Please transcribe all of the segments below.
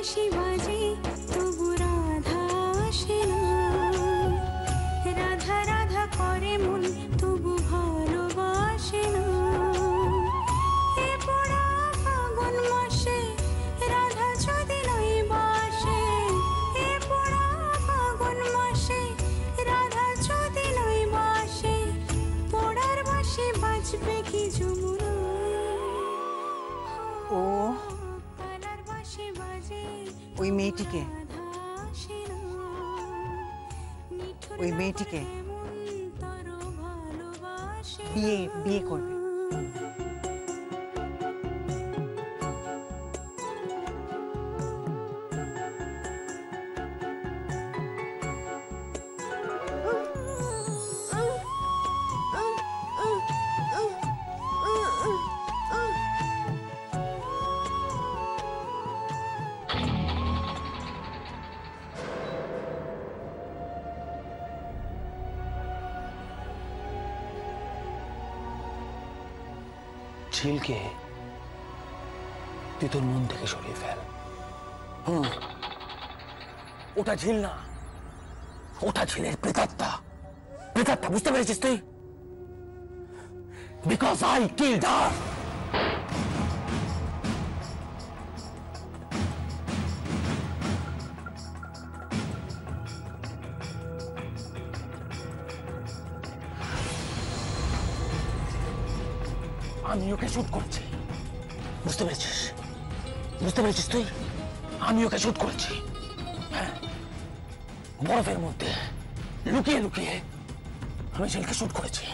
বাঁশি বাজে তবু রাধা আসে না, রাধা রাধা করে মন তবু ভালোবাসে না। এ পোড়া ফাগুন মাসে রাধা যদি নয় বাসে, এ পোড়া ফাগুন মাসে রাধা যদি নয় বাসে, পোড়ার বাঁশি বাজবে কি যমুনা। ও ওই মেয়েটিকে, ওই মেয়েটিকে বিয়ে বিয়ে করবে। ঝিলকে তুই তোর মন থেকে সরিয়ে ফেল। ওটা ঝিল না, ওটা ঝিলের প্রেতাত্মা। প্রেতাত্মা, বুঝতে পেরেছিস তুই? বিকজ আই কিলড হার। আমি ওকে শুট করছি, বুঝতে পেরেছিস? বুঝতে পেরেছিস তুই? আমি ওকে শুট করেছি। হ্যাঁ, বরফের মধ্যে লুকিয়ে লুকিয়ে আমি ঝিলকে শুট করেছি।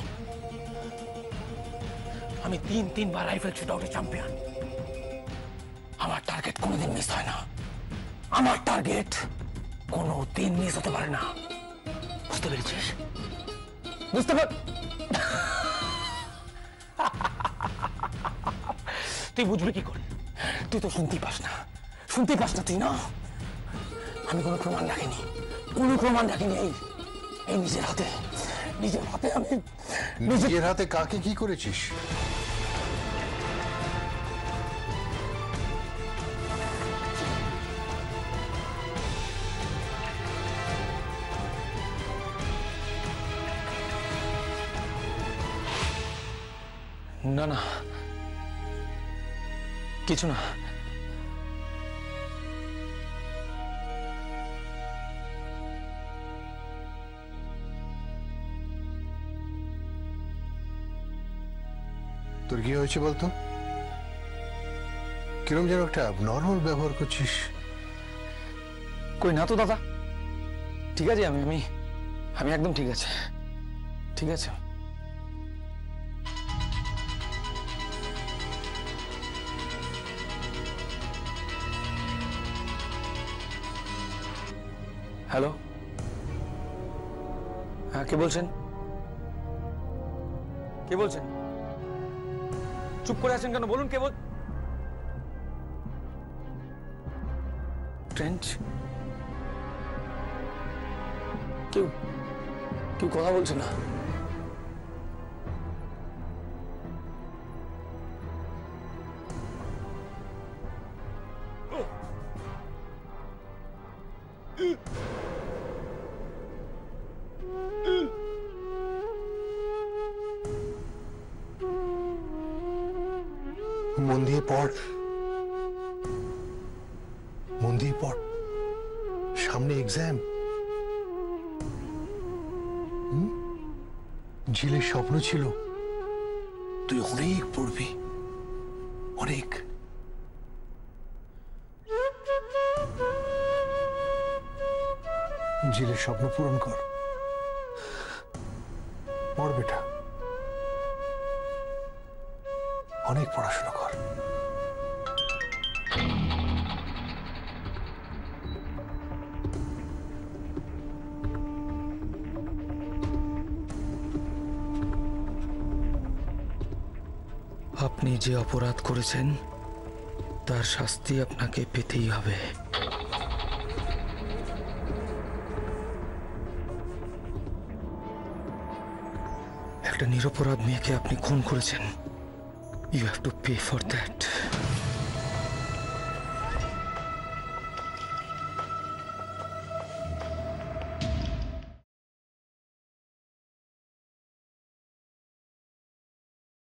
আমি তিনবার রাইফেল শুট আউটে চ্যাম্পিয়ন। আমার টার্গেট কোনোদিন মিস হয় না। আমার টার্গেট কোনোদিন মিস হতে পারে না। বুঝতে পেরেছিস? বুঝতে পার? তুই বুঝবি কি করে? তুই তো শুনতেই পাস না, শুনতেই পাস না তুই না। আমি কোনো প্রমাণ রাখিনি, কোনো প্রমাণ রাখিনি। এই নিজের হাতে আমি নিজের হাতে কাকে কি করেছিস? না না, কিছু না। তোর কি হয়েছে বলতো? কিরম যেন একটা নর্মাল ব্যবহার করছিস। কই না তো দাদা, ঠিক আছে। আমি আমি একদম ঠিক আছে, ঠিক আছে। হ্যালো, হ্যাঁ কে বলছেন? কে বলছেন? চুপ করে আছেন কেন? বলুন কে বল। ট্রেন্ট? কেউ কেউ কথা বলছে না। মন দিয়ে পড়, মন দিয়ে পড়, সামনে এক্সাম। ঝিলের স্বপ্ন ছিল তুই অনেক পড়বি, অনেক। ঝিলের স্বপ্ন পূরণ কর, পড় বেটা, অনেক পড়াশোনা কর। আপনি যে অপরাধ করেছেন তার শাস্তি আপনাকে পেতেই হবে। একটা নিরপরাধ মেয়েকে আপনি খুন করেছেন। You have to pay for that.